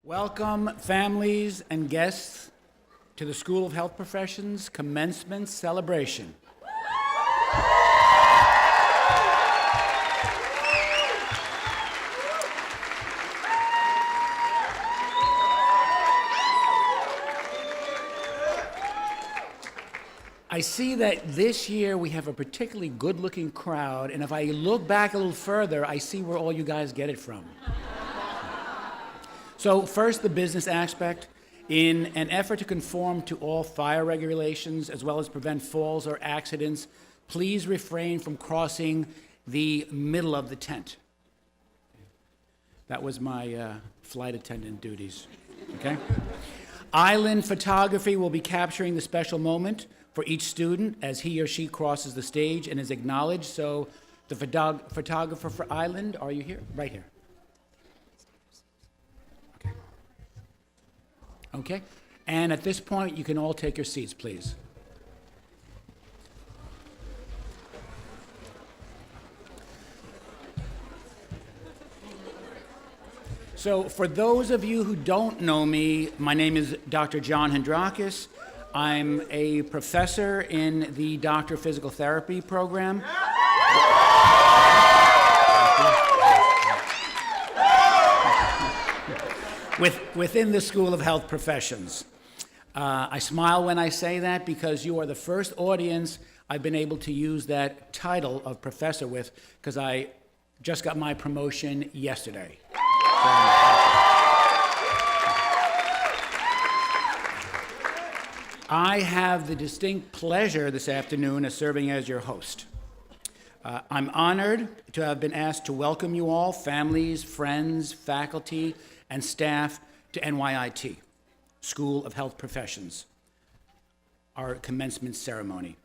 Welcome, families and guests, to the School of Health Professions Commencement Celebration. I see that this year we have a particularly good-looking crowd, and if I look back a little further, I see where all you guys get it from. So first, the business aspect. In an effort to conform to all fire regulations as well as prevent falls or accidents, please refrain from crossing the middle of the tent. That was my flight attendant duties, okay? Island photography will be capturing the special moment for each student as he or she crosses the stage and is acknowledged. So the photographer for Island, are you here? Right here. Okay, and at this point, you can all take your seats, please. So for those of you who don't know me, my name is Dr. John Hendrakis. I'm a professor in the Doctor of Physical Therapy program. Within the School of Health Professions. I smile when I say that because you are the first audience I've been able to use that title of professor with, because I just got my promotion yesterday. I have the distinct pleasure this afternoon of serving as your host. I'm honored to have been asked to welcome you all, families, friends, faculty, and staff to NYIT, School of Health Professions, our commencement ceremony.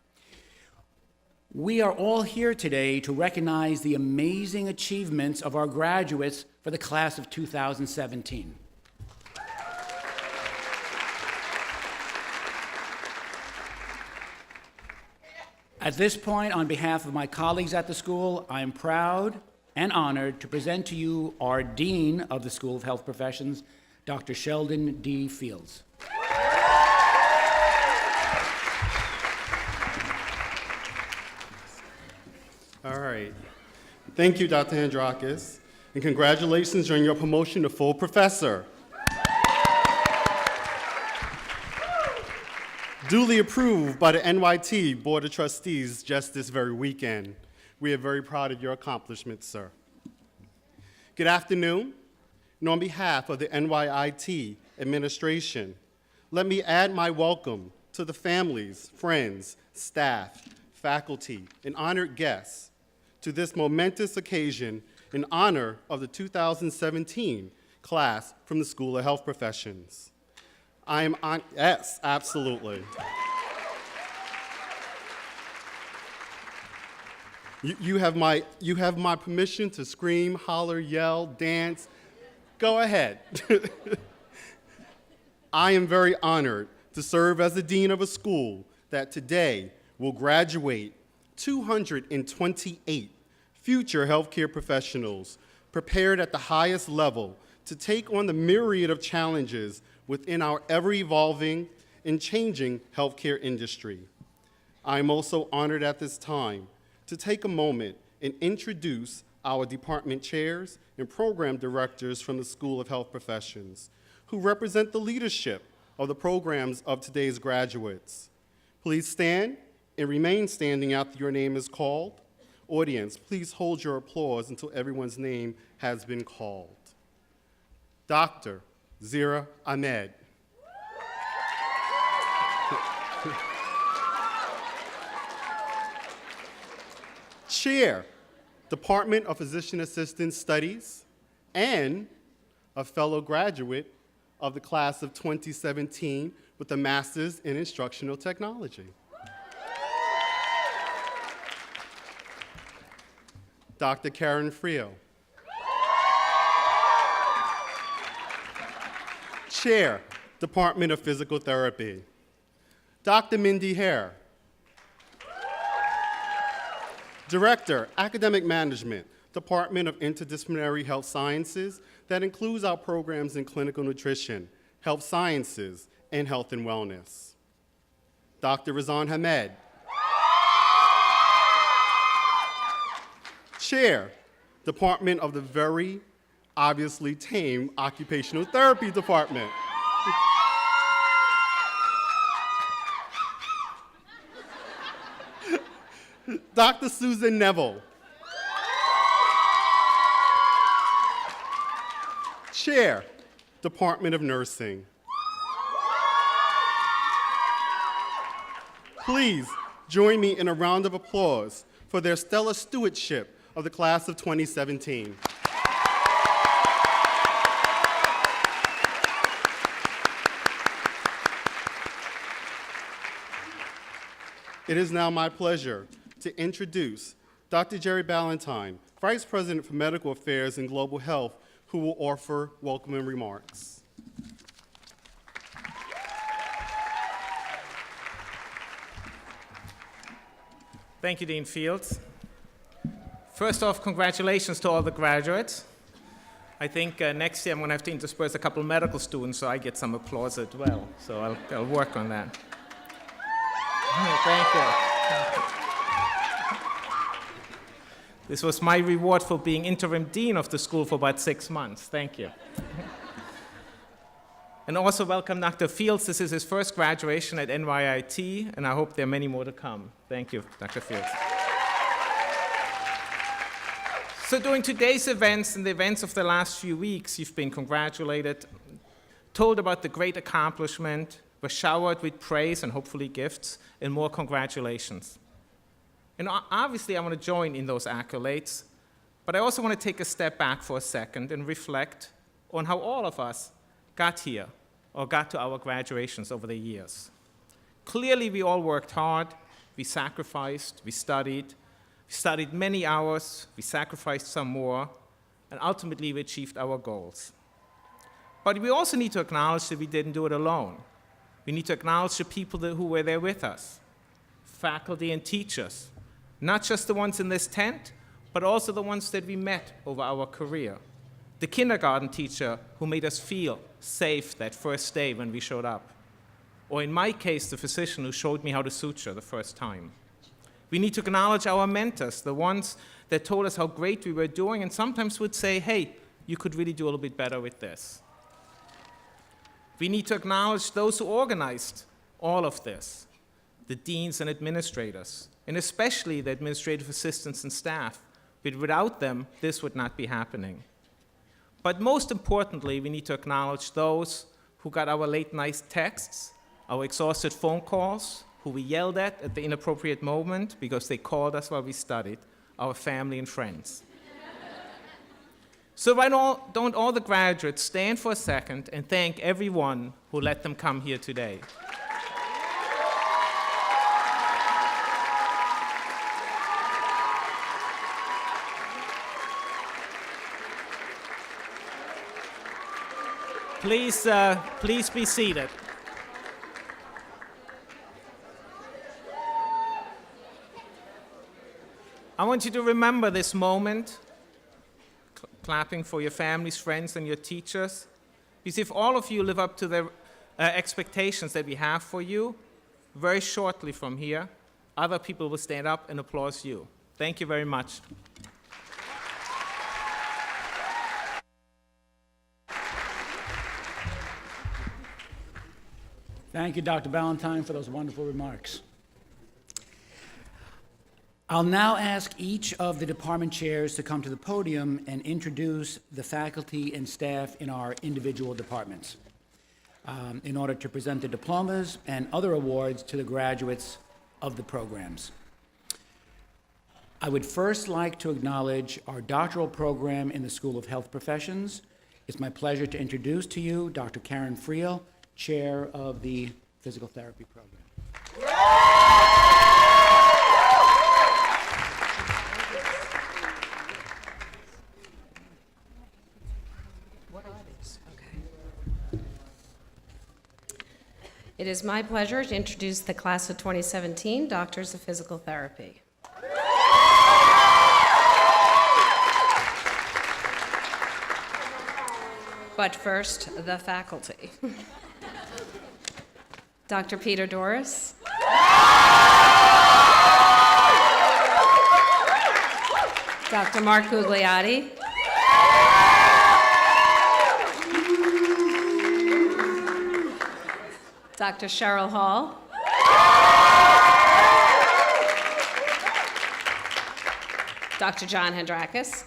We are all here today to recognize the amazing achievements of our graduates for the class of 2017. At this point, on behalf of my colleagues at the school, I am proud and honored to present to you our Dean of the School of Health Professions, Dr. Sheldon D. Fields. All right. Thank you, Dr. Hendrakis, and congratulations on your promotion to full professor. Duly approved by the NYIT Board of Trustees just this very weekend. We are very proud of your accomplishments, sir. Good afternoon, and on behalf of the NYIT administration, let me add my welcome to the families, friends, staff, faculty, and honored guests to this momentous occasion in honor of the 2017 class from the School of Health Professions. I am on, yes, absolutely. You have my permission to scream, holler, yell, dance. Go ahead. I am very honored to serve as the dean of a school that today will graduate 228 future healthcare professionals prepared at the highest level to take on the myriad of challenges within our ever-evolving and changing healthcare industry. I am also honored at this time to take a moment and introduce our department chairs and program directors from the School of Health Professions, who represent the leadership of the programs of today's graduates. Please stand and remain standing after your name is called. Audience, please hold your applause until everyone's name has been called. Dr. Zira Ahmed. Chair, Department of Physician Assistant Studies, and a fellow graduate of the class of 2017 with a master's in instructional technology. Dr. Karen Frio. Chair, Department of Physical Therapy. Dr. Mindy Hare. Director, Academic Management, Department of Interdisciplinary Health Sciences, that includes our programs in clinical nutrition, health sciences, and health and wellness. Dr. Razan Hamed, Chair, Department of the very obviously tame Occupational Therapy Department. Dr. Susan Neville, Chair, Department of Nursing. Please join me in a round of applause for their stellar stewardship of the class of 2017. It is now my pleasure to introduce Dr. Gerry Ballantine, Vice President for Medical Affairs and Global Health, who will offer welcoming remarks. Thank you, Dean Fields. First off, congratulations to all the graduates. I think next year I'm going to have to intersperse a couple medical students so I get some applause as well. So I'll work on that. Thank you. This was my reward for being interim dean of the school for about 6 months. Thank you. And also welcome Dr. Fields. This is his first graduation at NYIT, and I hope there are many more to come. Thank you, Dr. Fields. So during today's events and the events of the last few weeks, you've been congratulated, told about the great accomplishment, were showered with praise and hopefully gifts, and more congratulations. And obviously, I want to join in those accolades, but I also want to take a step back for a second and reflect on how all of us got here or got to our graduations over the years. Clearly, we all worked hard, we sacrificed, we studied many hours, we sacrificed some more, and ultimately we achieved our goals. But we also need to acknowledge that we didn't do it alone. We need to acknowledge the people who were there with us, faculty and teachers, not just the ones in this tent, but also the ones that we met over our career. The kindergarten teacher who made us feel safe that first day when we showed up. Or in my case, the physician who showed me how to suture the first time. We need to acknowledge our mentors, the ones that told us how great we were doing and sometimes would say, hey, you could really do a little bit better with this. We need to acknowledge those who organized all of this, the deans and administrators, and especially the administrative assistants and staff. But without them, this would not be happening. But most importantly, we need to acknowledge those who got our late night texts, our exhausted phone calls, who we yelled at the inappropriate moment because they called us while we studied, our family and friends. So why don't all the graduates stand for a second and thank everyone who let them come here today. Please be seated. I want you to remember this moment, clapping for your families, friends, and your teachers. Because if all of you live up to the expectations that we have for you, very shortly from here, other people will stand up and applaud you. Thank you very much. Thank you, Dr. Ballantine, for those wonderful remarks. I'll now ask each of the department chairs to come to the podium and introduce the faculty and staff in our individual departments in order to present the diplomas and other awards to the graduates of the programs. I would first like to acknowledge our doctoral program in the School of Health Professions. It's my pleasure to introduce to you Dr. Karen Friel, Chair of the Physical Therapy Program. What are these? Okay. It is my pleasure to introduce the class of 2017 Doctors of Physical Therapy. But first, the faculty. Dr. Peter Doris. Dr. Mark Gugliotti. Dr. Cheryl Hall. Dr. John Hendrakis.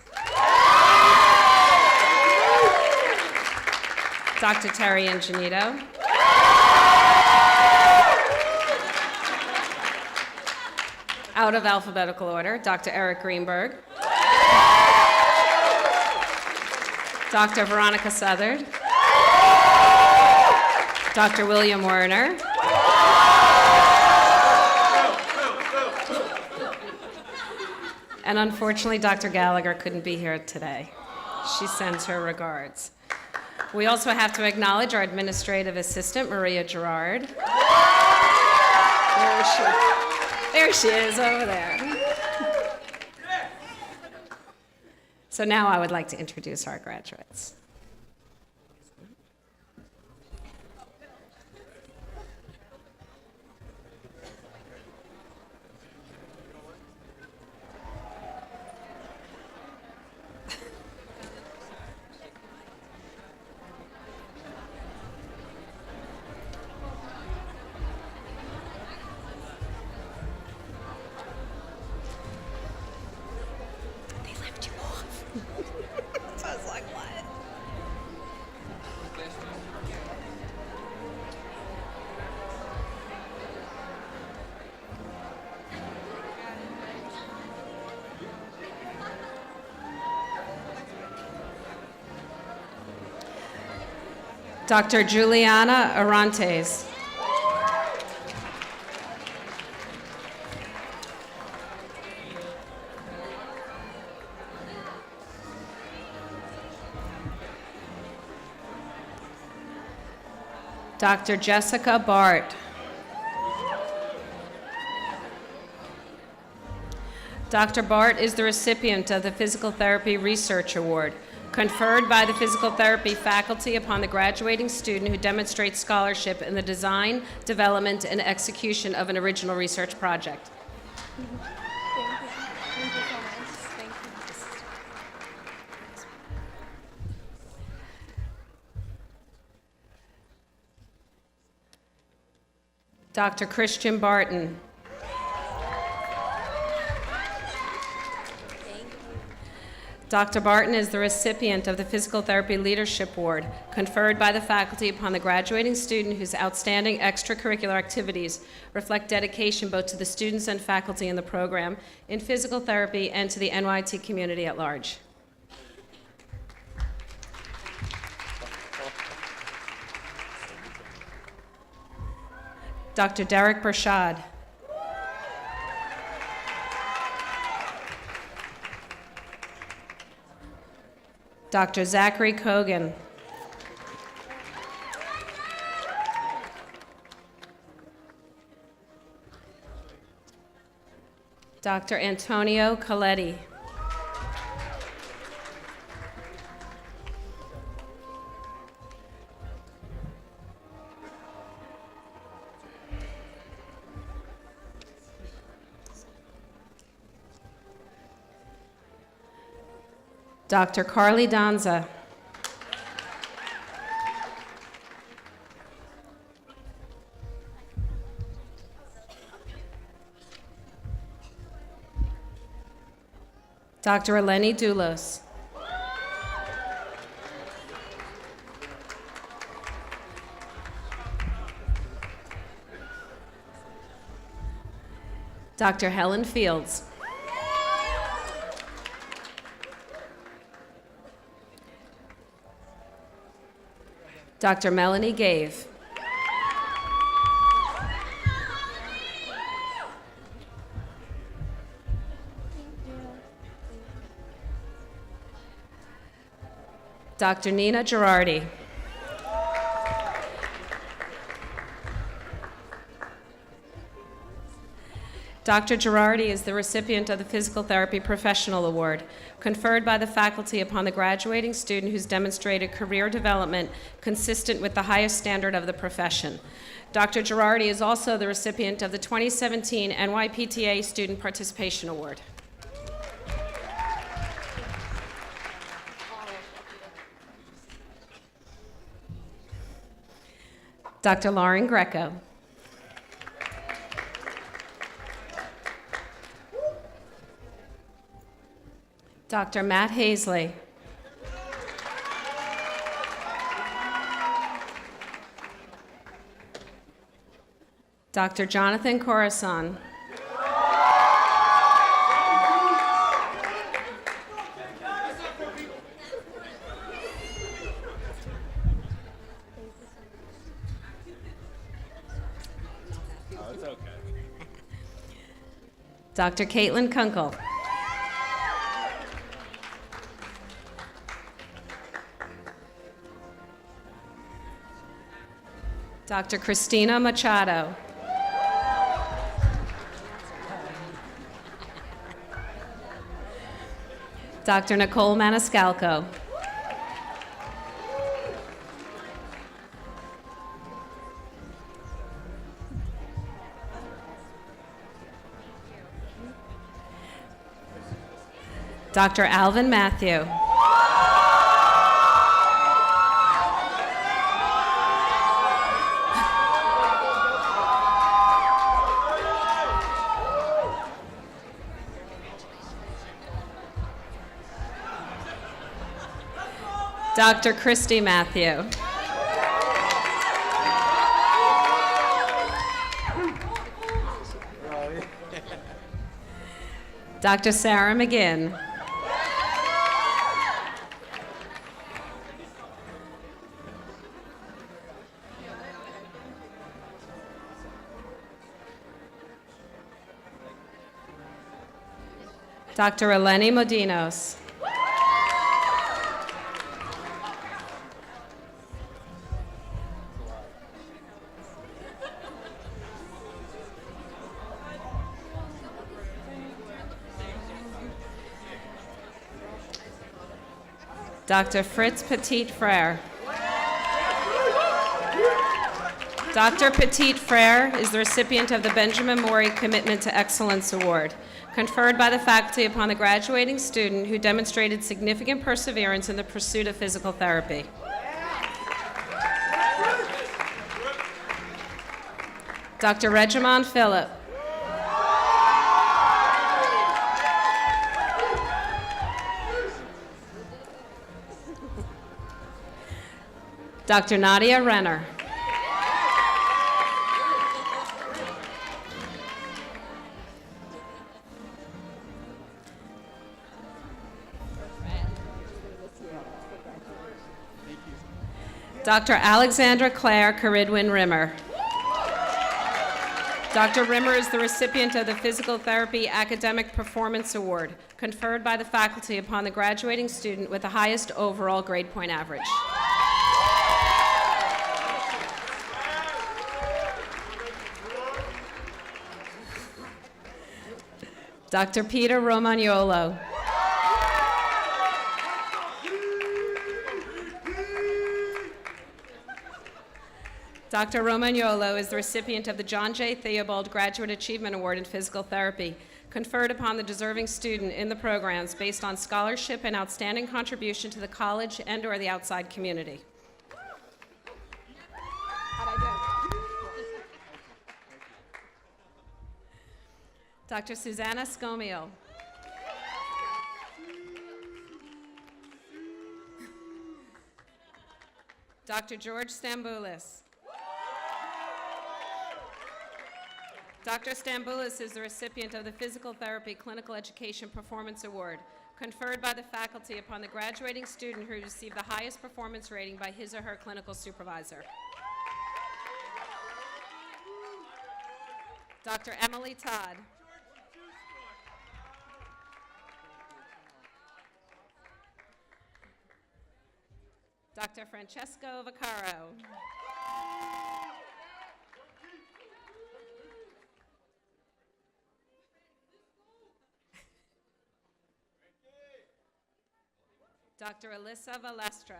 Dr. Terry Ingenito. Out of alphabetical order, Dr. Eric Greenberg. Dr. Veronica Southard. Dr. William Werner. And unfortunately, Dr. Gallagher couldn't be here today. She sends her regards. We also have to acknowledge our administrative assistant, Maria Gerard. There she is, over there. So now I would like to introduce our graduates. Dr. Juliana Arantes. Dr. Jessica Bart. Dr. Bart is the recipient of the Physical Therapy Research Award, conferred by the physical therapy faculty upon the graduating student who demonstrates scholarship in the design, development, and execution of an original research project. Thank you. Thank you so much. Thank you. Dr. Christian Barton. Dr. Barton is the recipient of the Physical Therapy Leadership Award, conferred by the faculty upon the graduating student whose outstanding extracurricular activities reflect dedication both to the students and faculty in the program, in physical therapy, and to the NYIT community at large. Dr. Derek Bershad. Dr. Zachary Kogan. Dr. Antonio Coletti. Dr. Carly Donza. Dr. Eleni Doulos. Dr. Helen Fields. Dr. Melanie Gave. Dr. Nina Girardi. Dr. Girardi is the recipient of the Physical Therapy Professional Award, conferred by the faculty upon the graduating student who's demonstrated career development consistent with the highest standard of the profession. Dr. Girardi is also the recipient of the 2017 NYPTA Student Participation Award. Dr. Lauren Greco. Dr. Matt Hazley. Dr. Jonathan Corazon. Dr. Caitlin Kunkel. Dr. Christina Machado. Dr. Nicole Maniscalco. Dr. Alvin Matthew. Dr. Christy Matthew. Dr. Sarah McGinn. Dr. Eleni Modinos. Dr. Fritz Petit-Frere. Dr. Petit-Frere is the recipient of the Benjamin Morey Commitment to Excellence Award, conferred by the faculty upon the graduating student who demonstrated significant perseverance in the pursuit of physical therapy. Dr. Regimon Phillip. Dr. Nadia Renner. Dr. Alexandra Claire Caridwin Rimmer. Dr. Rimmer is the recipient of the Physical Therapy Academic Performance Award, conferred by the faculty upon the graduating student with the highest overall grade point average. Dr. Peter Romagnolo. Dr. Romagnolo is the recipient of the John J. Theobald Graduate Achievement Award in Physical Therapy, conferred upon the deserving student in the programs based on scholarship and outstanding contribution to the college and/or the outside community. Dr. Susanna Scomio. Dr. George Stamboulis. Dr. Stamboulis is the recipient of the Physical Therapy Clinical Education Performance Award, conferred by the faculty upon the graduating student who received the highest performance rating by his or her clinical supervisor. Dr. Emily Todd. Dr. Francesco Vaccaro. Dr. Alyssa Valestra.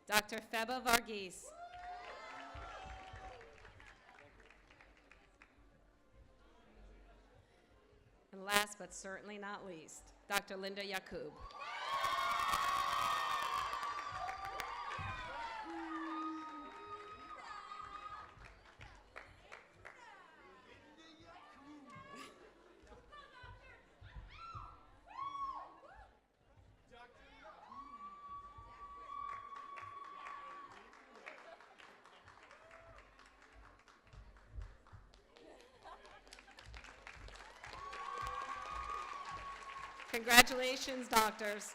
Dr. Feba Varghese. And last but certainly not least, Dr. Linda Yakub. Congratulations, doctors.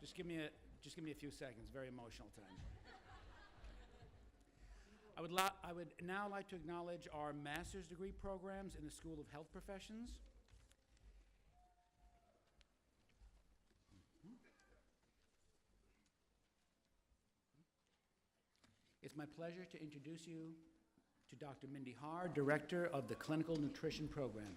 Just give me a few seconds. Very emotional time. I would now like to acknowledge our master's degree programs in the School of Health Professions. It's my pleasure to introduce you to Dr. Mindy Haar, Director of the Clinical Nutrition Program.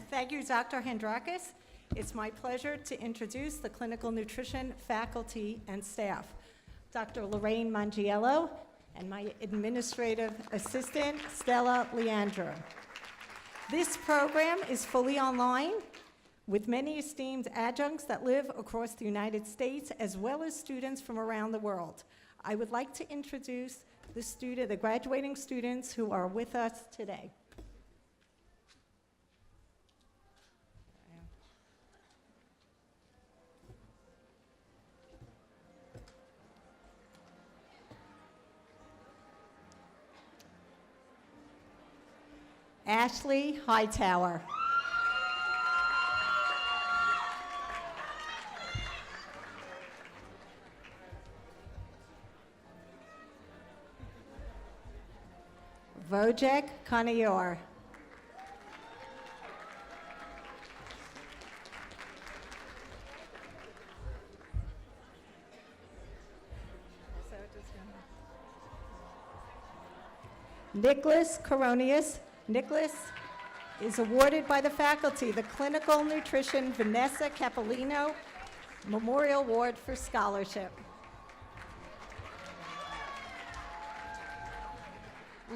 Thank you, Dr. Handrakis. It's my pleasure to introduce the clinical nutrition faculty and staff. Dr. Lorraine Mangiello and my administrative assistant, Stella Leandro. This program is fully online with many esteemed adjuncts that live across the United States as well as students from around the world. I would like to introduce the graduating students who are with us today. Ashley Hightower. Vojek Kanayor. Nicholas Coronius. Nicholas is awarded by the faculty the Clinical Nutrition Vanessa Capolino Memorial Award for Scholarship.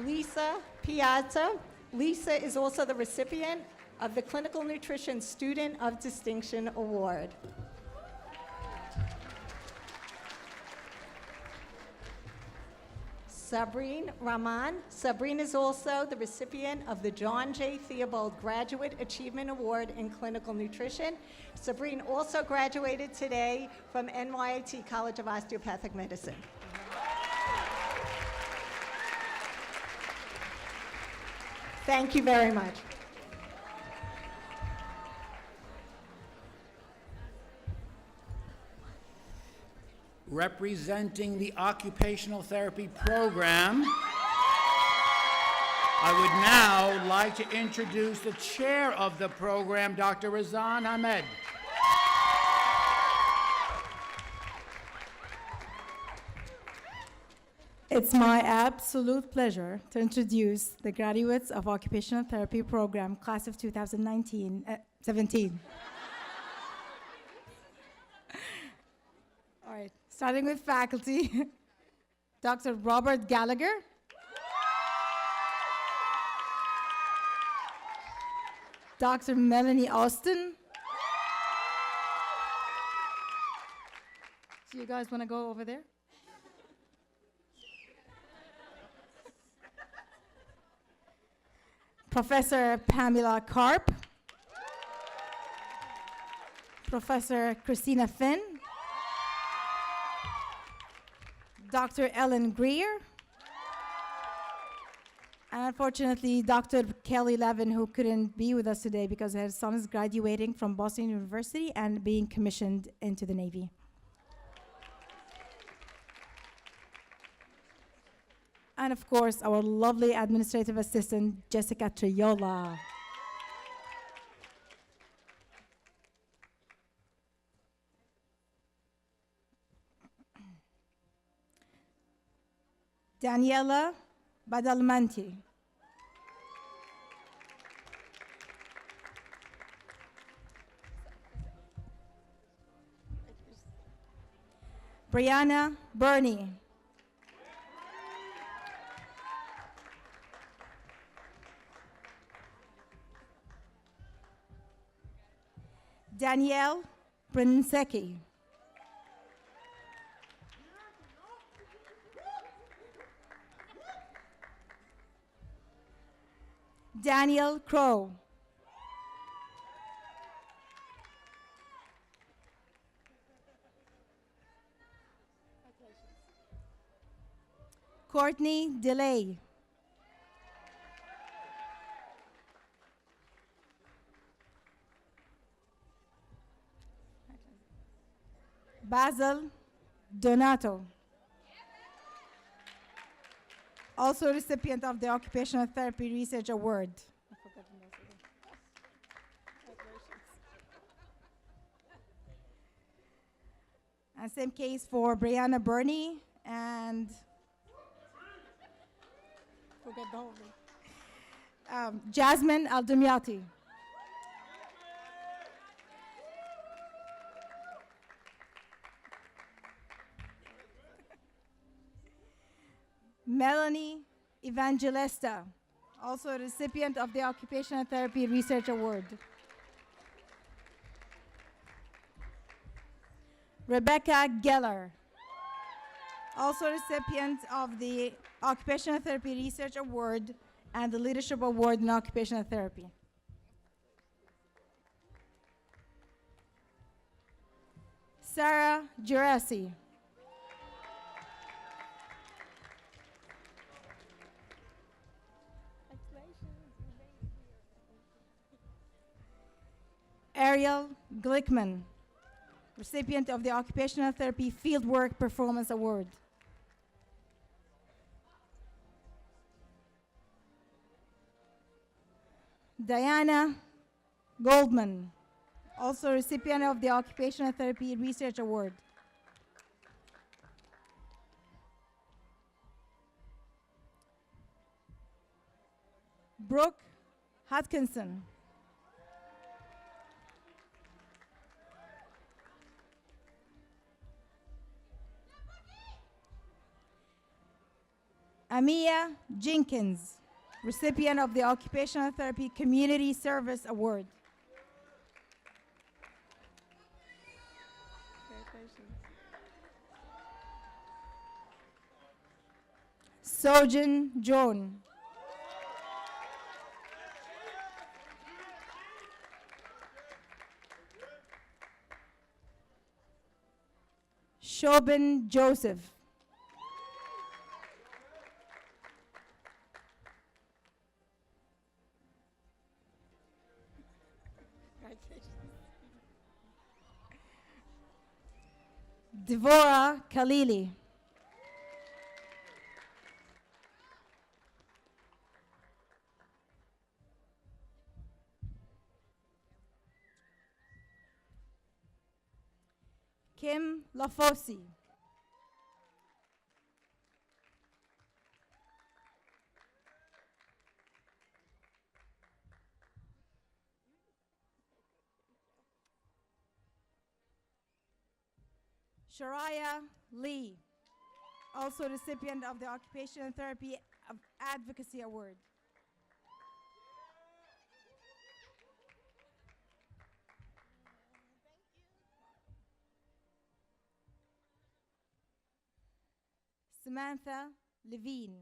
Lisa Piazza. Lisa is also the recipient of the Clinical Nutrition Student of Distinction Award. Sabrine Rahman. Sabrine is also the recipient of the John J. Theobald Graduate Achievement Award in Clinical Nutrition. Sabrine also graduated today from NYIT College of Osteopathic Medicine. Thank you very much. Representing the occupational therapy program, I would now like to introduce the chair of the program, Dr. Razan Ahmed. It's my absolute pleasure to introduce the graduates of Occupational Therapy Program, class of 2017. All right, starting with faculty, Dr. Robert Gallagher, Dr. Melanie Austin. So you guys want to go over there? Professor Pamela Karp, Professor Christina Finn, Dr. Ellen Greer, And unfortunately, Dr. Kelly Levin, who couldn't be with us today because her son is graduating from Boston University and being commissioned into the Navy. And of course, our lovely administrative assistant, Jessica Triola. Daniela Badalmanti. Brianna Burney. Danielle Brinsecki. Daniel Crow. Courtney DeLay. Basil Donato. Also recipient of the Occupational Therapy Research Award. And same case for Brianna Burney and forget the whole thing. Jasmine Aldemiati. Melanie Evangelista, also a recipient of the Occupational Therapy Research Award. Rebecca Geller, also recipient of the Occupational Therapy Research Award and the Leadership Award in Occupational Therapy. Sarah Gerasi. Ariel Glickman, recipient of the Occupational Therapy Fieldwork Performance Award. Diana Goldman, also recipient of the Occupational Therapy Research Award. Brooke Hodkinson. Amia Jenkins, recipient of the Occupational Therapy Community Service Award. Sojin Joan. Shobin Joseph. Devora Khalili. Kim Lafosi. Shariah Lee, also recipient of the Occupational Therapy Advocacy Award. Samantha Levine,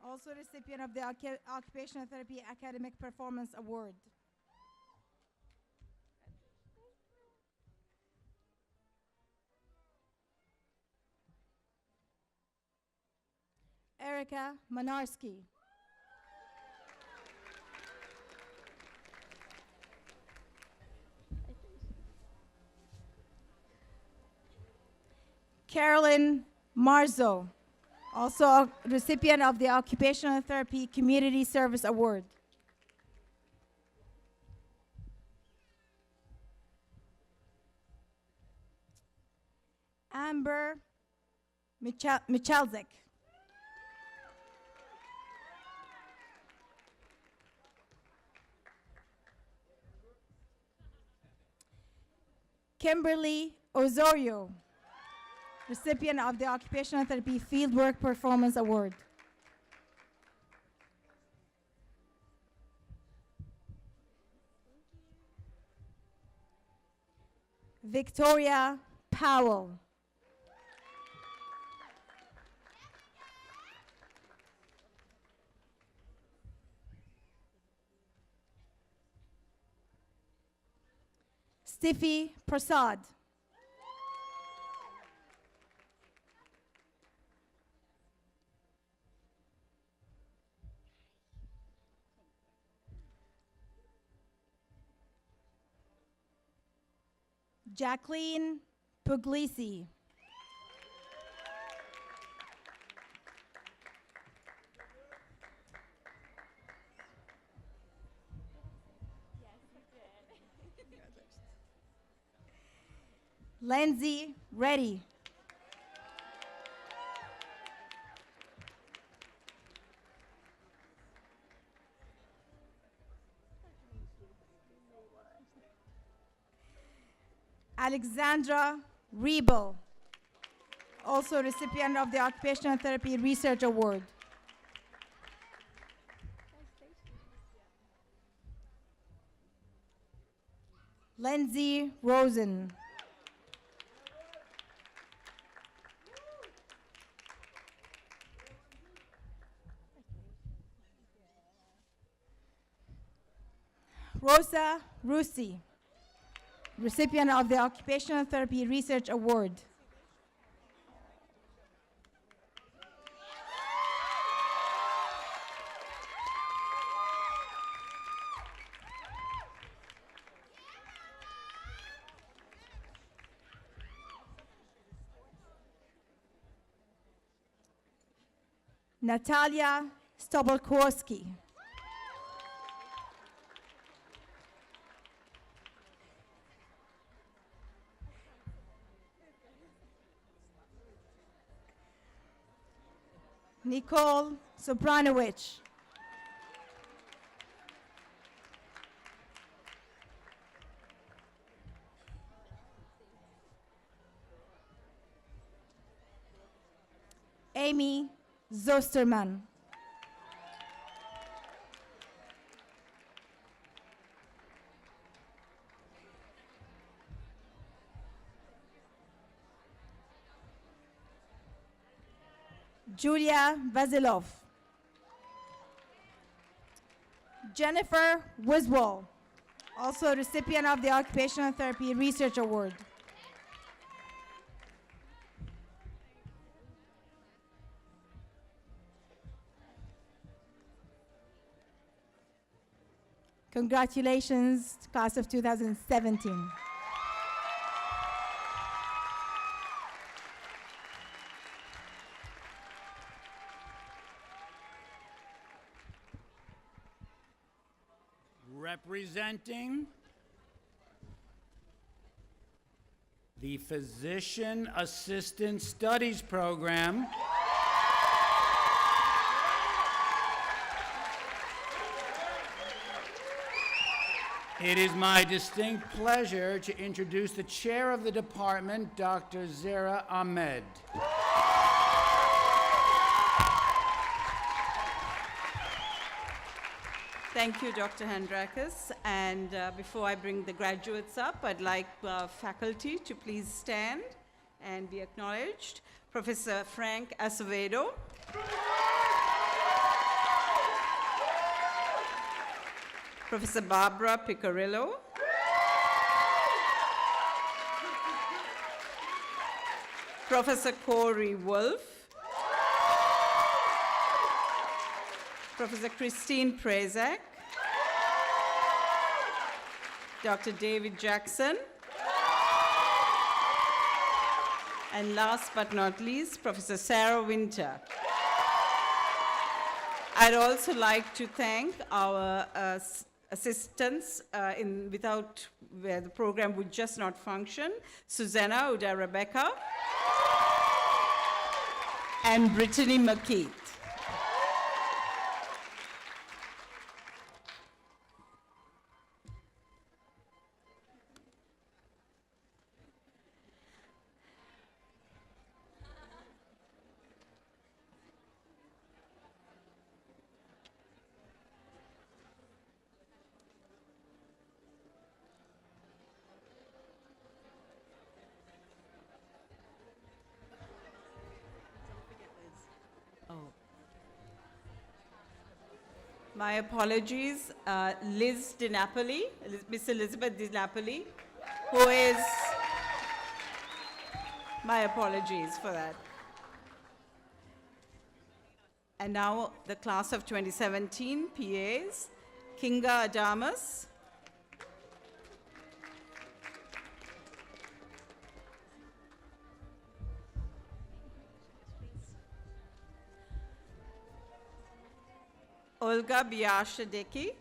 also recipient of the Occupational Therapy Academic Performance Award. Erica Manarski, Carolyn Marzo, also a recipient of the Occupational Therapy Community Service Award. Amber Michalzik. Kimberly Osorio, recipient of the Occupational Therapy Fieldwork Performance Award. Victoria Powell. Stiffy Prasad. Jacqueline Puglisi. Lindsay Reddy. Alexandra Rebel, also recipient of the Occupational Therapy Research Award. Lindsay Rosen. Rosa Rusi, recipient of the Occupational Therapy Research Award. Natalia Stobelkowski. Nicole Sopranovich. Amy Zosterman. Julia Vasilov. Jennifer Wiswall, also recipient of the Occupational Therapy Research Award. Congratulations, class of 2017. Representing the Physician Assistant Studies Program, it is my distinct pleasure to introduce the chair of the department, Dr. Zara Ahmed. Thank you, Dr. Hendrakis. And before I bring the graduates up, I'd like faculty to please stand and be acknowledged. Professor Frank Acevedo. Professor Barbara Picarillo. Professor Corey Wolf. Professor Christine Prezak, Dr. David Jackson, And last but not least, Professor Sarah Winter. I'd also like to thank our assistants without where the program would just not function, Susanna Uda Rebecca and Brittany McKeith. My apologies, Liz DiNapoli, Miss Elizabeth DiNapoli, who is, my apologies for that. And now the class of 2017 PAs, Kinga Adamas, Olga Biashadeki,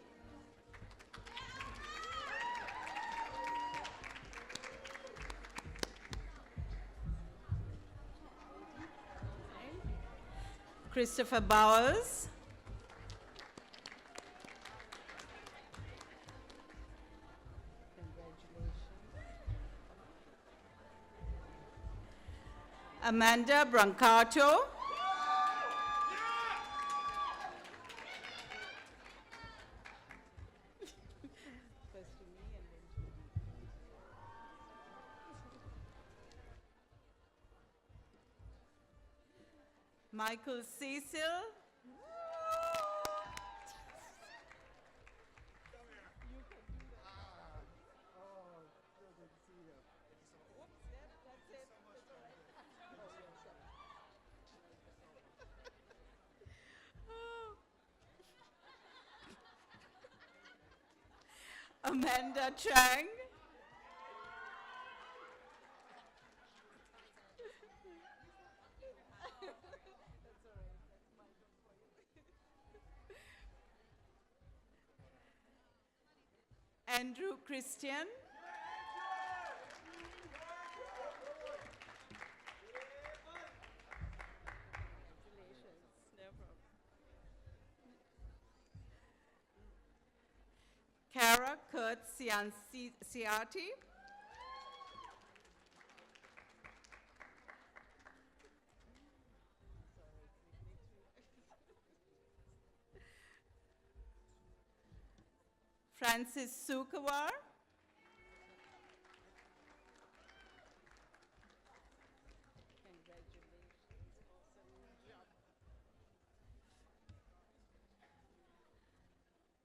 Christopher Bowers, Amanda Brancato, Michael Cecil, Amanda Chang, Andrew Christian, Kara Kurt Siati, Francis Sukawar,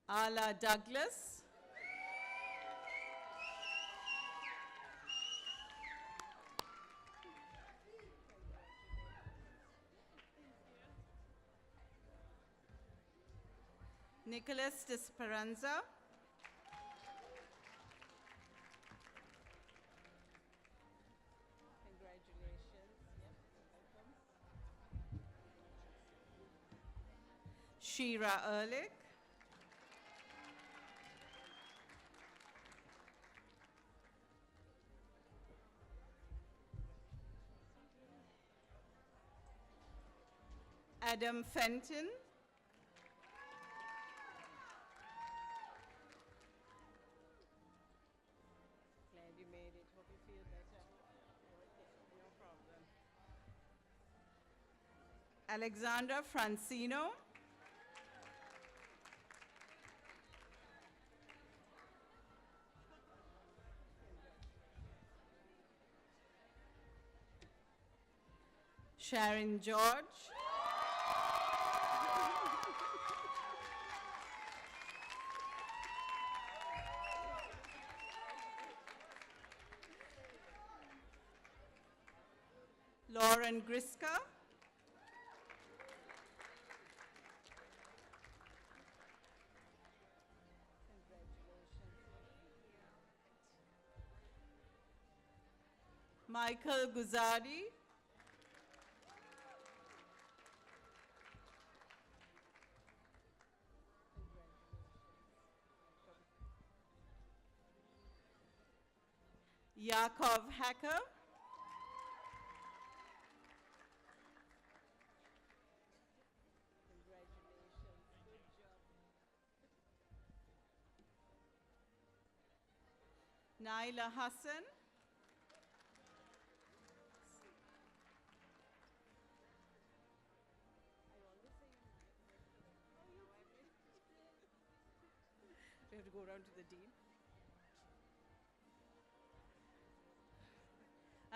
Ala Douglas, Nicholas Desperanza, Shira Ehrlich, Adam Fenton, glad you made it. Hope you feel better. Okay, no problem. Alexandra Francino, Sharon George, Lauren Griska, Michael Guzadi, Yakov Hacker. Naila Hassan. We have to go around to the dean.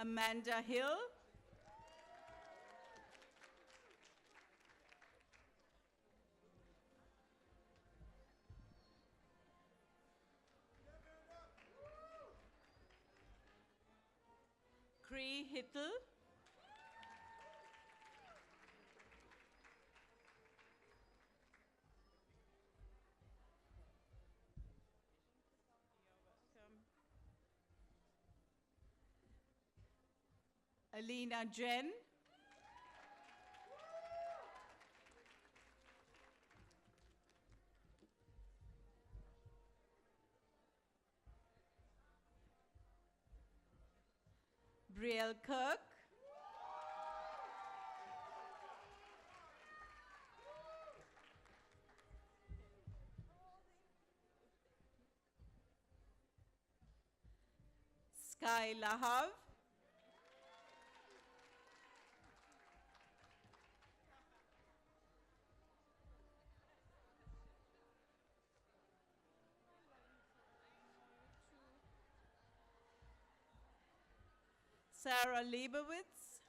Amanda Hill. Cree Hittle. Alina Jen. Brielle Kirk. Sky Lahav. Sarah Leibowitz.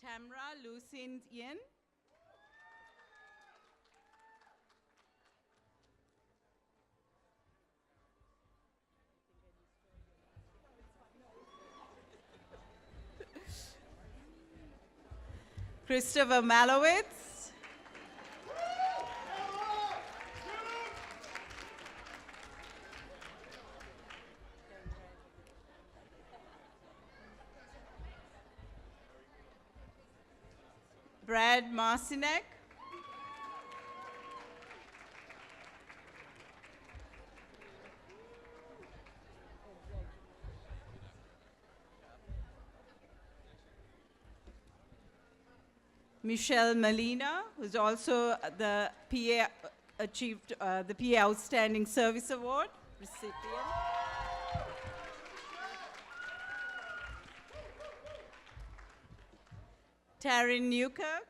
Tamra Lucien Yin. Christopher Malowitz. Brad Marcinek. Michelle Molina, who's also the PA achieved the PA Outstanding Service Award recipient. Taryn Newkirk.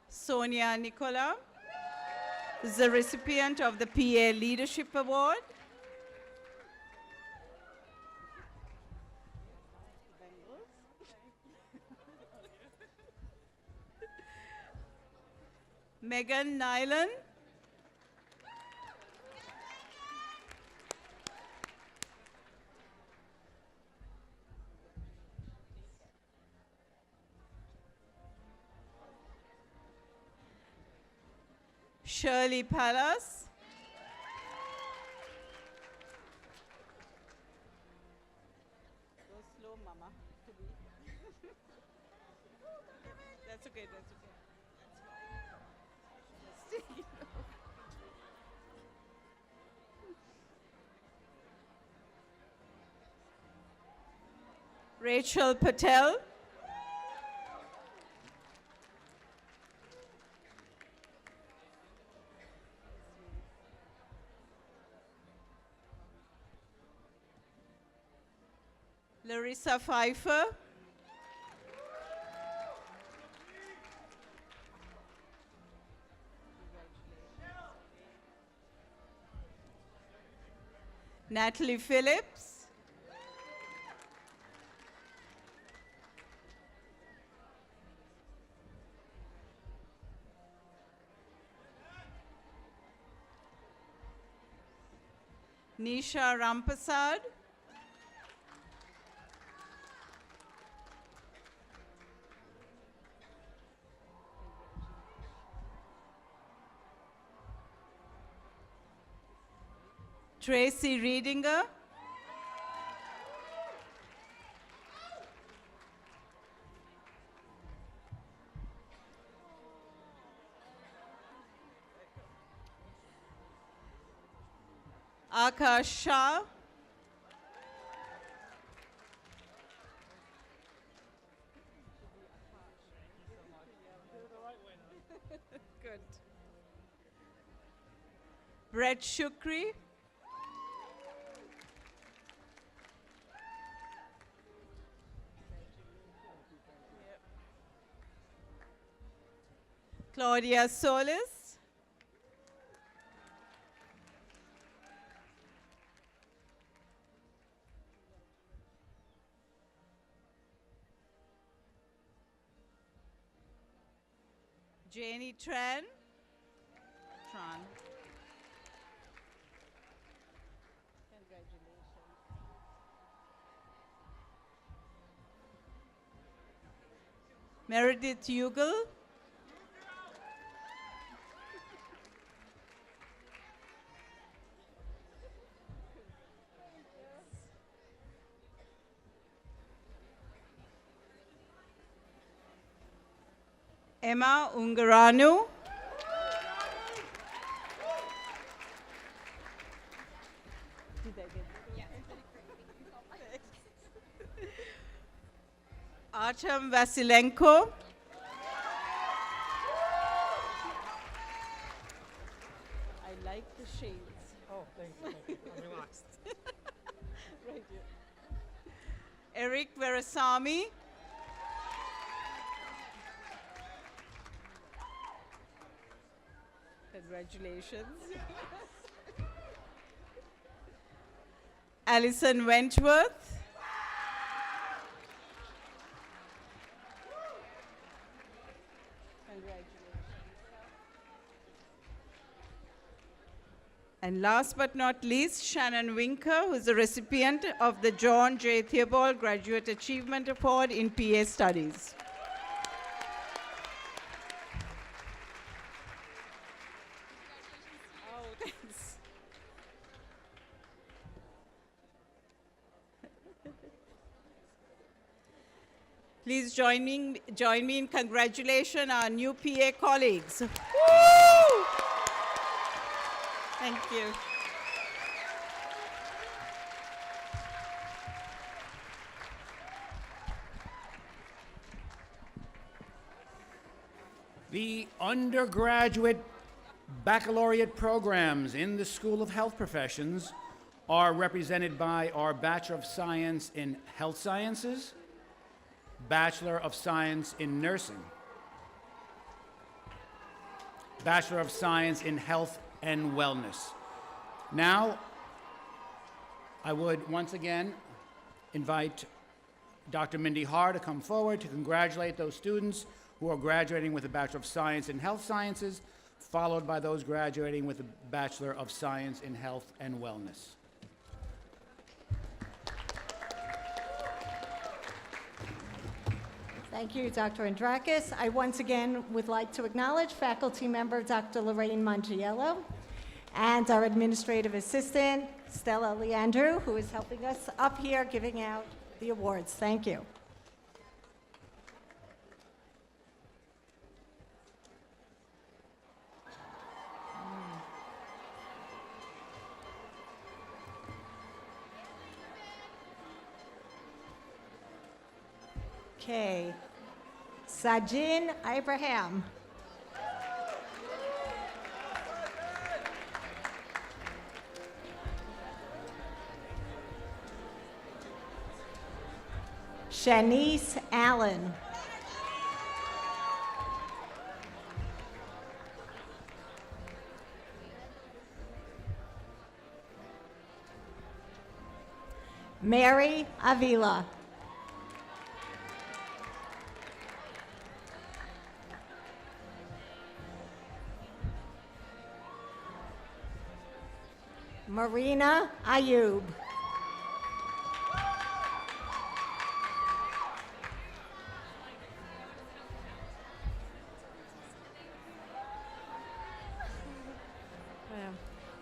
Sonia Nicola is the recipient of the PA Leadership Award. Megan Nyland. Shirley Palace. Go slow, Mama. That's okay, that's okay. That's fine. Rachel Patel. Larissa Pfeiffer. Natalie Phillips. Nisha Rampasad. Tracy Riedinger. Akash Shah. Good. Brett Shukri. Claudia Solis. Janie Tran. Congratulations. Meredith Ugal. Emma Ungaranu. Artem Vasilenko. I like the shades. Oh, thank you. I'm relaxed. Right here. Eric Verasamy. Congratulations. Alison Wentworth. And last but not least, Shannon Winker, who is the recipient of the John J. Theobald Graduate Achievement Award in PA Studies. Oh, thanks. Please join me in congratulating our new PA colleagues. Woo! Thank you. The undergraduate baccalaureate programs in the School of Health Professions are represented by our Bachelor of Science in Health Sciences, Bachelor of Science in Nursing, Bachelor of Science in Health and Wellness. Now, I would once again invite Dr. Mindy Har to come forward to congratulate those students who are graduating with a Bachelor of Science in Health Sciences, followed by those graduating with a Bachelor of Science in Health and Wellness. Thank you, Dr. Andrakis. I once again would like to acknowledge faculty member Dr. Lorraine Mangiello and our administrative assistant, Stella Leandru, who is helping us up here giving out the awards. Thank you. Okay. Sajin Abraham. Shanice Allen. Mary Avila. Marina Ayub.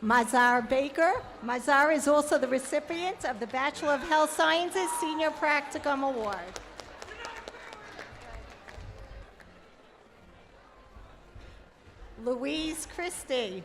Mazar Baker. Mazar is also the recipient of the Bachelor of Health Sciences Senior Practicum Award. Louise Christie.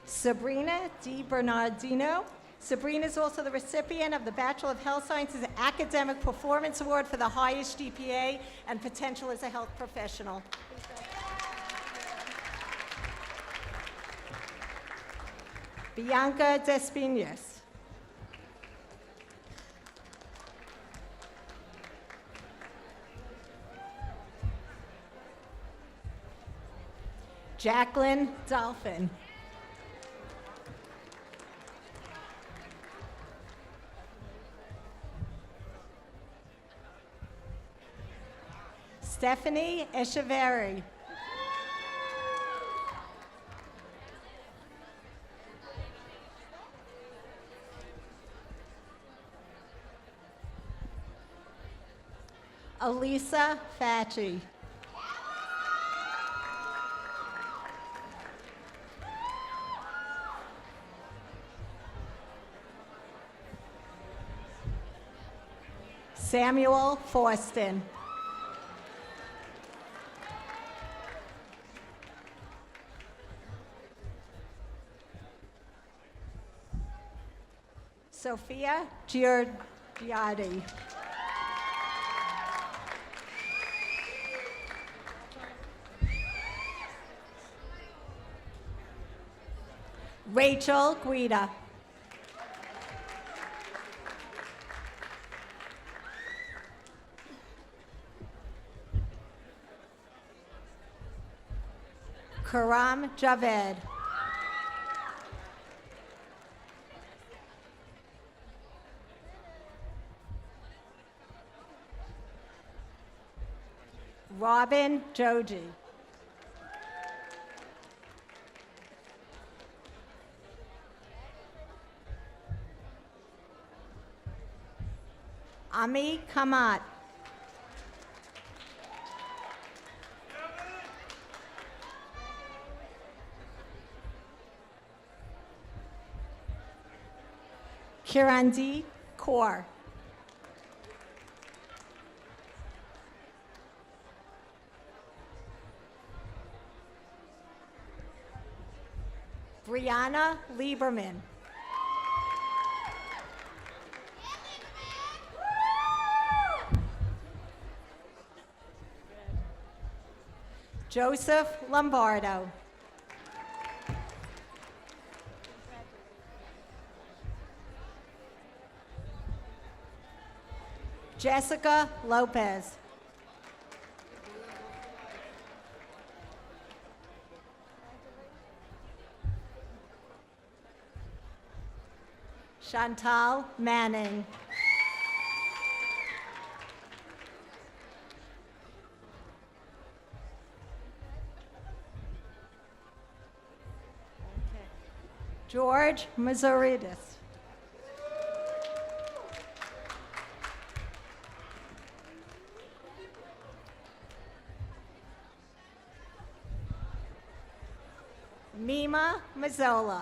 Sabrina Di Bernardino. Sabrina is also the recipient of the Bachelor of Health Sciences Academic Performance Award for the highest GPA and potential as a health professional. Bianca Despinas. Jacqueline Dolphin. Stephanie Echeverry. Elisa Facci. Samuel Forston. Sophia Giorgiati. Rachel Guida. Karam Javed. Robin Joji. Ami Kamat. Kirandi Kaur. Brianna Lieberman. Joseph Lombardo. Jessica Lopez. Chantal Manning. George Mazoridis. Mima Mazzola.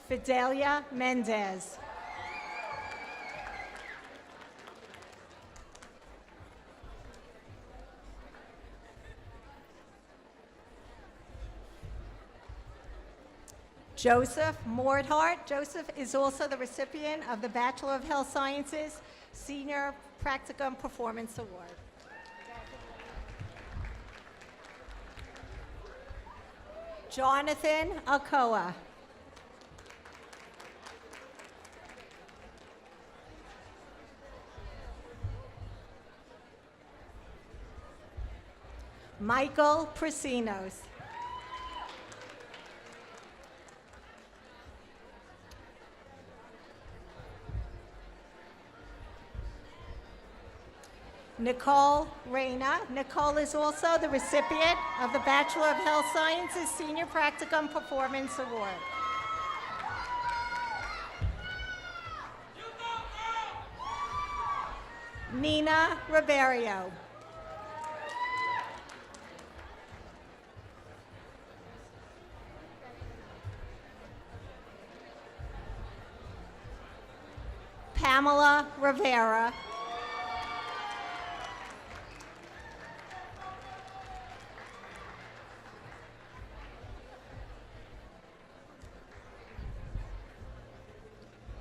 Fidelia Mendez. Joseph Mordhart. Joseph is also the recipient of the Bachelor of Health Sciences Senior Practicum Performance Award. Jonathan Alcoa. Michael Presinos. Nicole Reyna. Nicole is also the recipient of the Bachelor of Health Sciences Senior Practicum Performance Award. Nina Ribeiro. Pamela Rivera.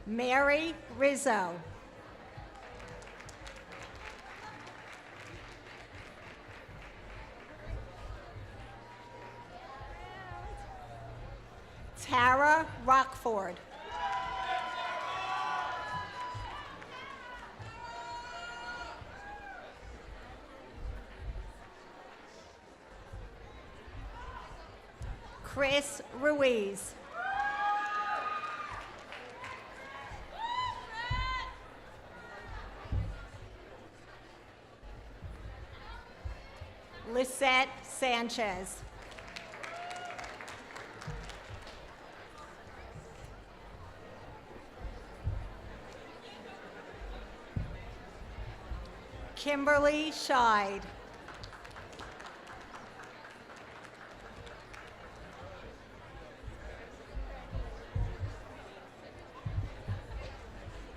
Mary Rizzo. Tara Rockford. Chris Ruiz. Lisette Sanchez. Kimberly Scheid.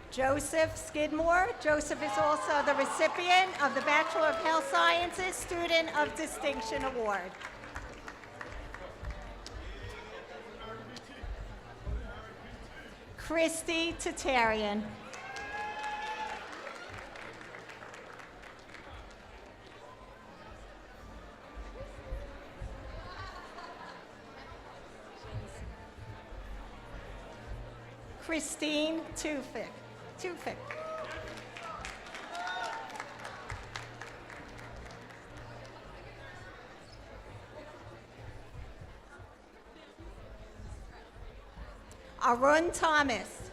Joseph Skidmore. Joseph is also the recipient of the Bachelor of Health Sciences Student of Distinction Award. Christy Tatarian. Christine Tufik. Arun Thomas.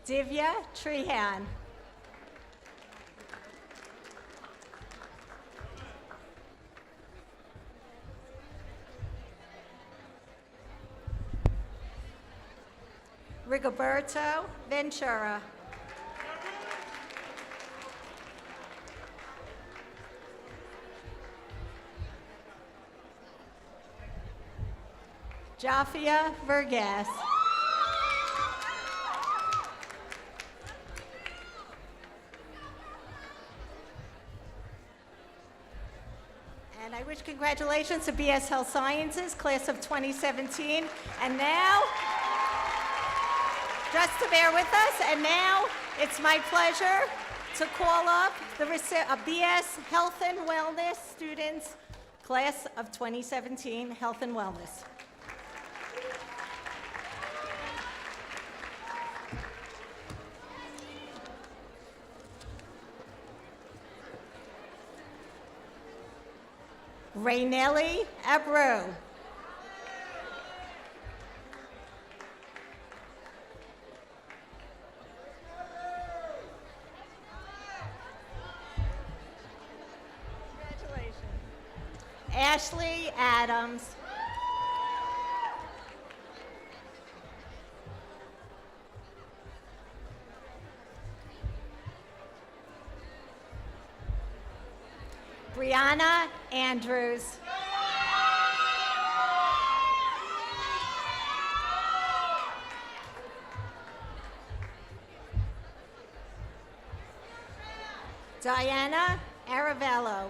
Divya Trehan. Rigoberto Ventura. Jafia Vergas. And I wish congratulations to BS Health Sciences, class of 2017. And now, just to bear with us, and now it's my pleasure to call up the BS Health and Wellness students, class of 2017, Health and Wellness. Raynelli Abreu. Congratulations. Ashley Adams. Brianna Andrews. Diana Aravello.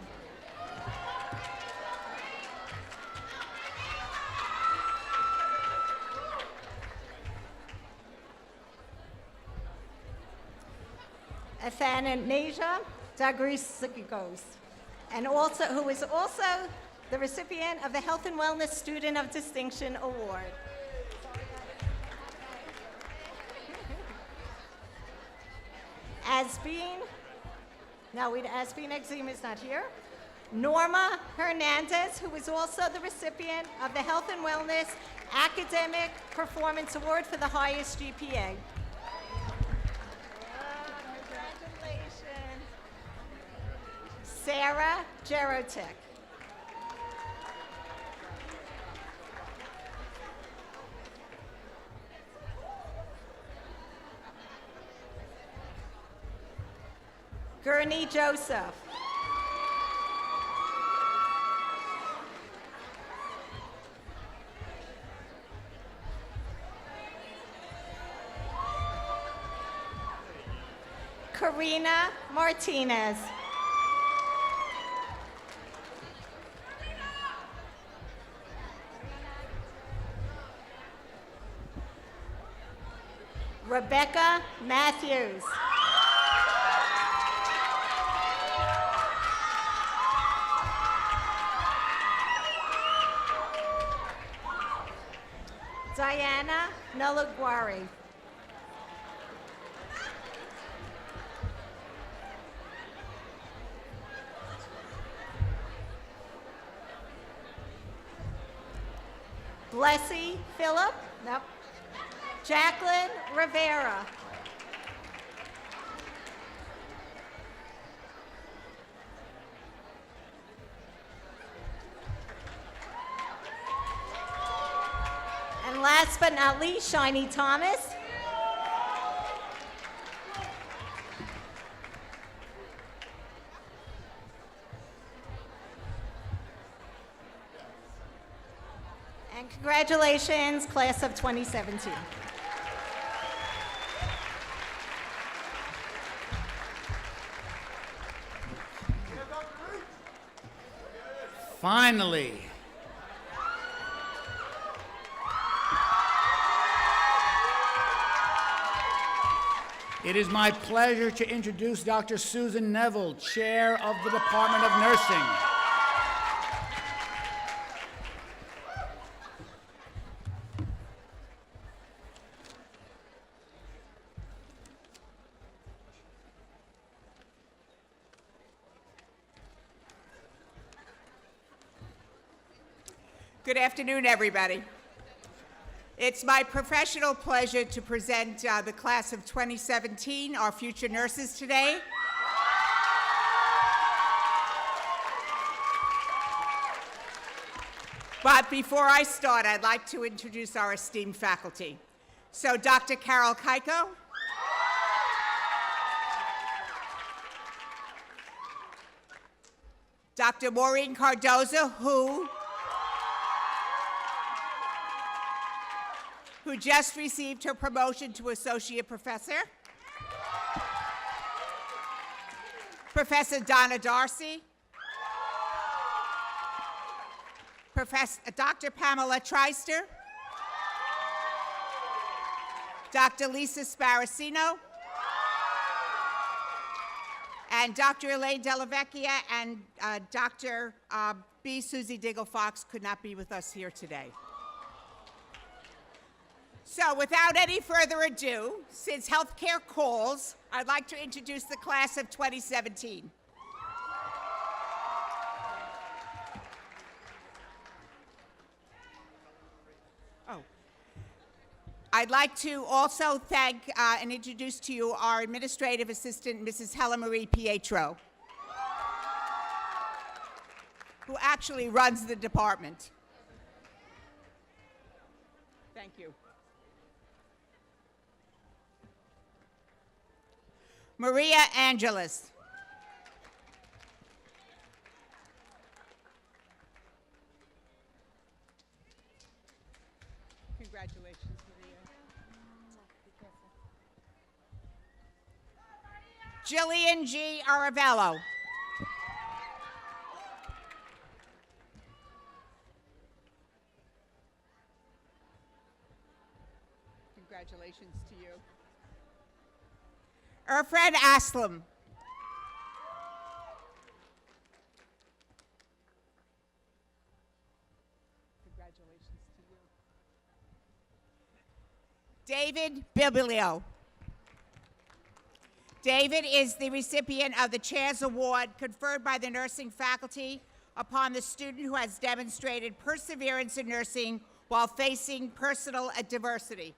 Athanasia Dagrisikos, and who is also the recipient of the Health and Wellness Student of Distinction Award. Asbeen Exim is not here. Norma Hernandez, who is also the recipient of the Health and Wellness Academic Performance Award for the highest GPA. Congratulations. Sarah Jerotic. Gurney Joseph. Karina Martinez. Rebecca Matthews. Diana Nalaguari. Blessy Phillip. Nope. Jacqueline Rivera. And last but not least, Shiny Thomas. And congratulations, class of 2017. Finally. It is my pleasure to introduce Dr. Susan Neville, Chair of the Department of Nursing. Good afternoon, everybody. It's my professional pleasure to present the class of 2017, our future nurses today. But before I start, I'd like to introduce our esteemed faculty. So Dr. Carol Keiko, Dr. Maureen Cardoza, who just received her promotion to associate professor. Professor Donna Darcy. Dr. Pamela Treister. Dr. Lisa Sparacino. And Dr. Elaine Delavecchia and Dr. B. Susie Diggle-Fox could not be with us here today. So without any further ado, since healthcare calls, I'd like to introduce the class of 2017. I'd like to also thank and introduce to you our administrative assistant, Mrs. Helen Marie Pietro, who actually runs the department. Thank you. Maria Angeles. Congratulations, Maria. Jillian G. Aravello. Congratulations to you. Irfan Aslam. Congratulations to you. David Bibilio. David is the recipient of the Chair's Award conferred by the nursing faculty upon the student who has demonstrated perseverance in nursing while facing personal adversity.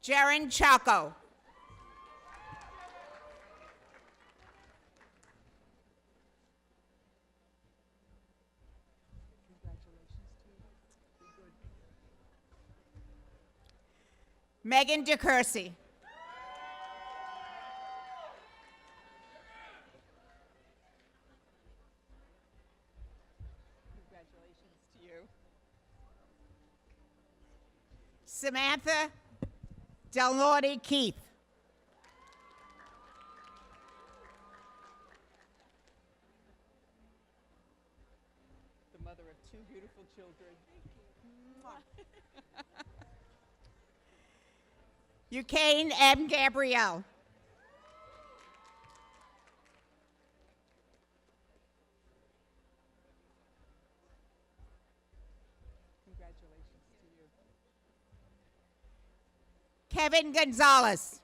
Jaren Chaco. Megan DeCursey. Congratulations to you. Samantha Delnorty Keith. The mother of two beautiful children. Eucane M. Gabrielle. Congratulations to you. Kevin Gonzalez.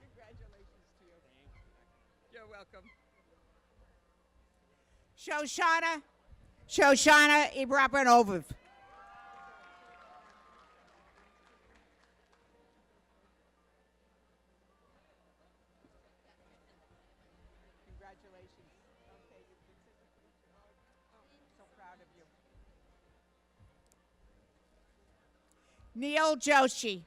Congratulations to you. You're welcome. Shoshana Ibrahimov. Congratulations. Okay, you've been so proud of you. Neil Joshi.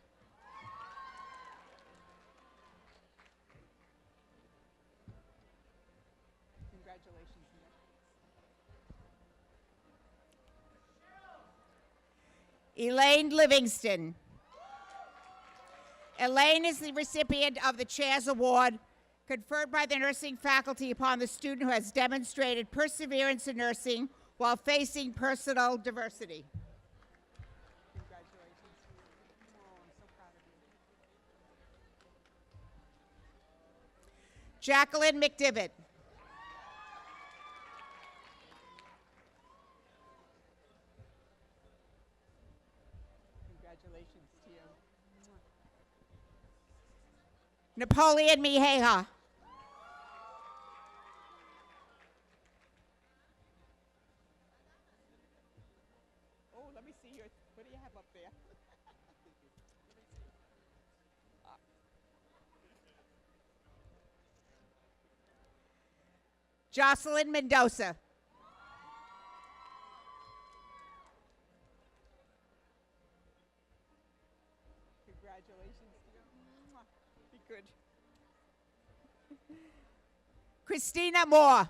Congratulations, Neil. Elaine Livingston. Elaine is the recipient of the Chair's Award conferred by the nursing faculty upon the student who has demonstrated perseverance in nursing while facing personal adversity. Congratulations. Oh, I'm so proud of you. Jacqueline McDivitt. Congratulations to you. Napoleon Miheja. Oh, let me see your, what do you have up there? Jocelyn Mendoza. Congratulations to you. Be good. Christina Moore.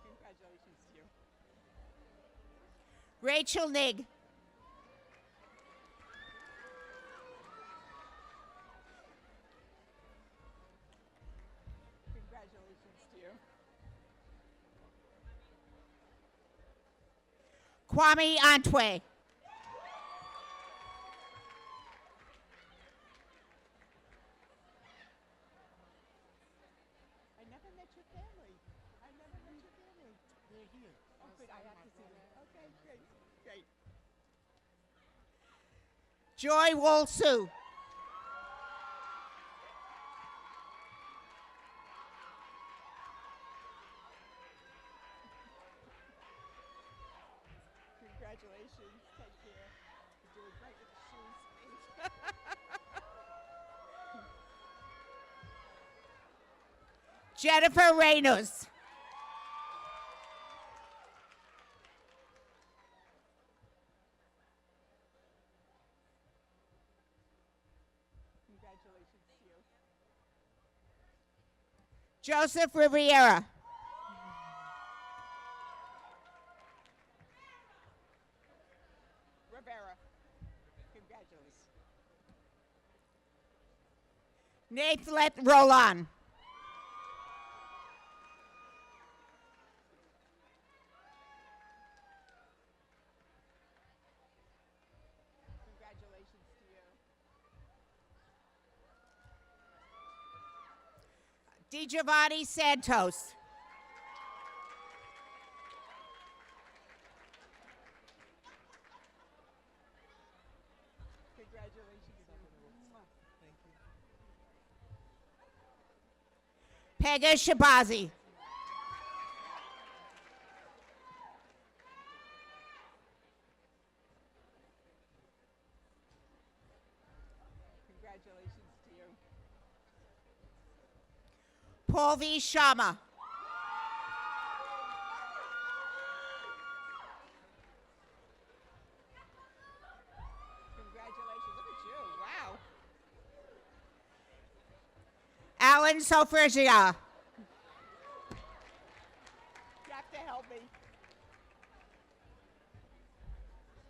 Congratulations to you. Rachel Nig. Congratulations to you. Kwame Antwe. I never met your family. I never met your family. They're here. Oh, good. I have to see them. Okay, great. Great. Joy Wolsu. Congratulations. Take care. You're doing great with the shoes. Jennifer Reynolds. Congratulations to you. Joseph Riviera. Rivera. Congratulations. Nathalie Roland. Congratulations to you. DiGiovanni Santos. Pega Shabazi. Congratulations to you. Paul V. Shama. Congratulations. Look at you. Wow. Alan Sofregia. You have to help me.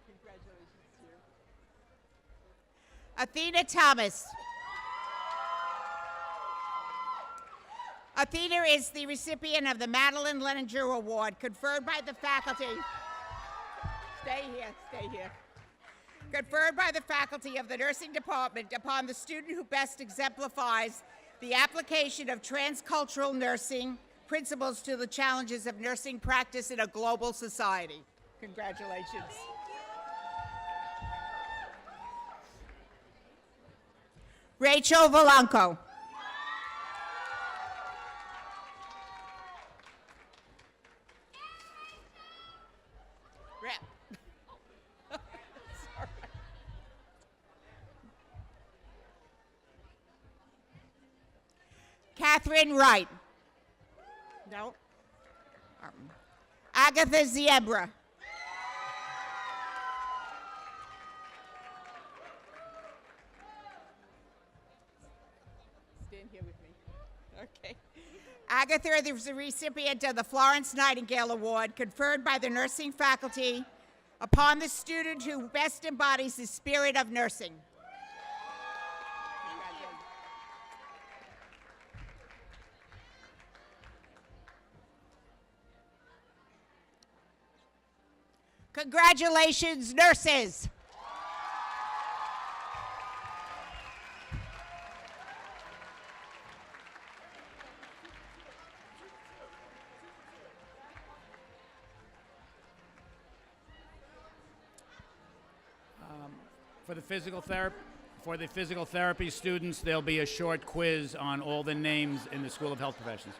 Congratulations to you. Athena Thomas. Athena is the recipient of the Madeline Leninger Award conferred by the faculty. Stay here. Stay here. Conferred by the faculty of the nursing department upon the student who best exemplifies the application of transcultural nursing principles to the challenges of nursing practice in a global society. Congratulations. Rachel Valanco. Catherine Wright. No. Agatha Ziebra. Stand here with me. Okay. Agatha is the recipient of the Florence Nightingale Award conferred by the nursing faculty upon the student who best embodies the spirit of nursing. Congratulations, nurses. For the physical therapy students, there'll be a short quiz on all the names in the School of Health Professions.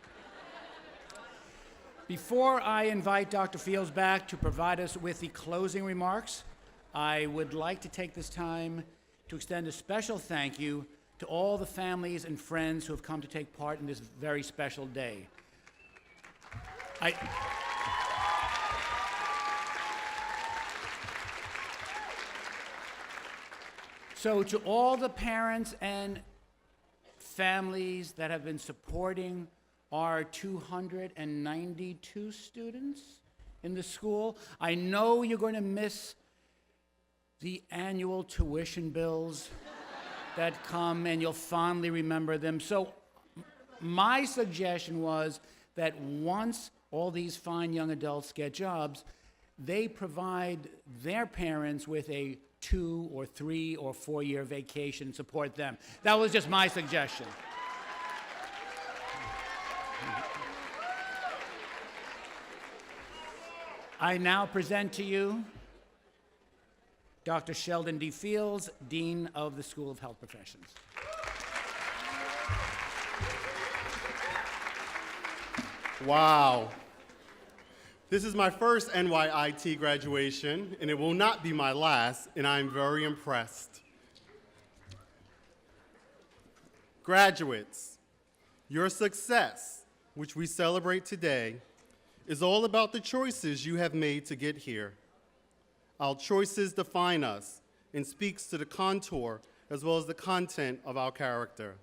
Before I invite Dr. Fields back to provide us with the closing remarks, I would like to take this time to extend a special thank you to all the families and friends who have come to take part in this very special day. So to all the parents and families that have been supporting our 292 students in the school, I know you're going to miss the annual tuition bills that come, and you'll fondly remember them. So my suggestion was that once all these fine young adults get jobs, they provide their parents with a 2 or 3 or 4 year vacation and support them. That was just my suggestion. I now present to you Dr. Sheldon D. Fields, Dean of the School of Health Professions. Wow. This is my first NYIT graduation, and it will not be my last, and I'm very impressed. Graduates, your success, which we celebrate today, is all about the choices you have made to get here. Our choices define us and speaks to the contour as well as the content of our character.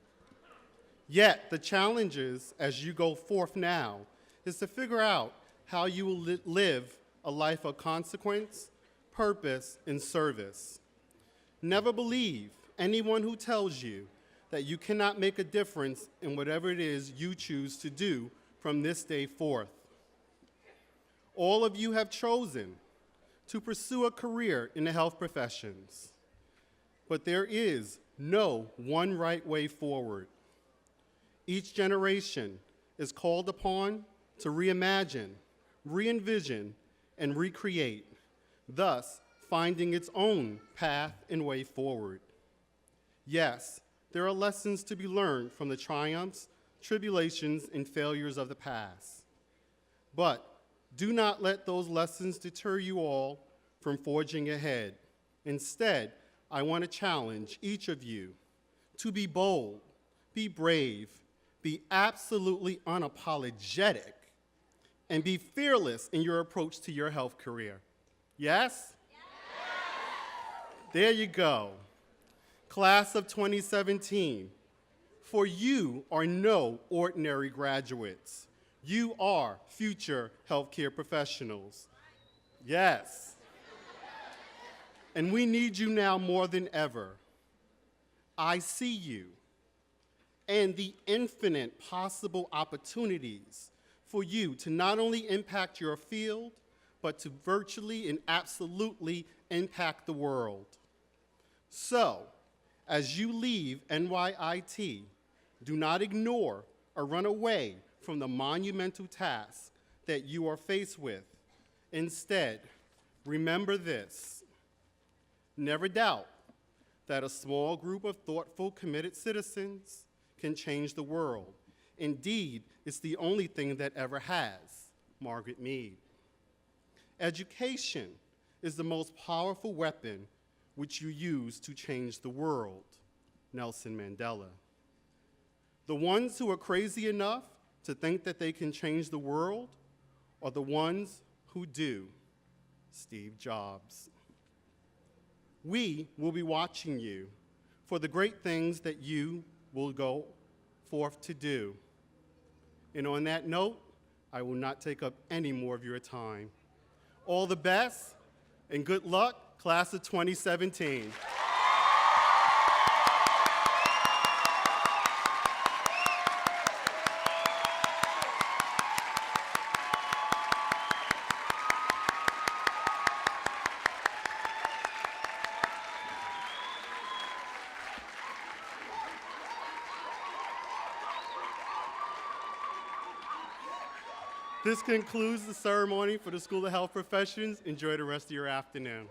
Yet, the challenges as you go forth now is to figure out how you will live a life of consequence, purpose, and service. Never believe anyone who tells you that you cannot make a difference in whatever it is you choose to do from this day forth. All of you have chosen to pursue a career in the health professions, but there is no one right way forward. Each generation is called upon to reimagine, re-envision, and recreate, thus finding its own path and way forward. Yes, there are lessons to be learned from the triumphs, tribulations, and failures of the past. But do not let those lessons deter you all from forging ahead. Instead, I want to challenge each of you to be bold, be brave, be absolutely unapologetic, and be fearless in your approach to your health career. Yes? There you go. Class of 2017, for you are no ordinary graduates. You are future healthcare professionals. Yes. And we need you now more than ever. I see you and the infinite possible opportunities for you to not only impact your field, but to virtually and absolutely impact the world. So, as you leave NYIT, do not ignore or run away from the monumental task that you are faced with. Instead, remember this. Never doubt that a small group of thoughtful, committed citizens can change the world. Indeed, it's the only thing that ever has. Margaret Mead. Education is the most powerful weapon which you use to change the world. Nelson Mandela. The ones who are crazy enough to think that they can change the world are the ones who do. Steve Jobs. We will be watching you for the great things that you will go forth to do. And on that note, I will not take up any more of your time. All the best and good luck, class of 2017. This concludes the ceremony for the School of Health Professions. Enjoy the rest of your afternoon.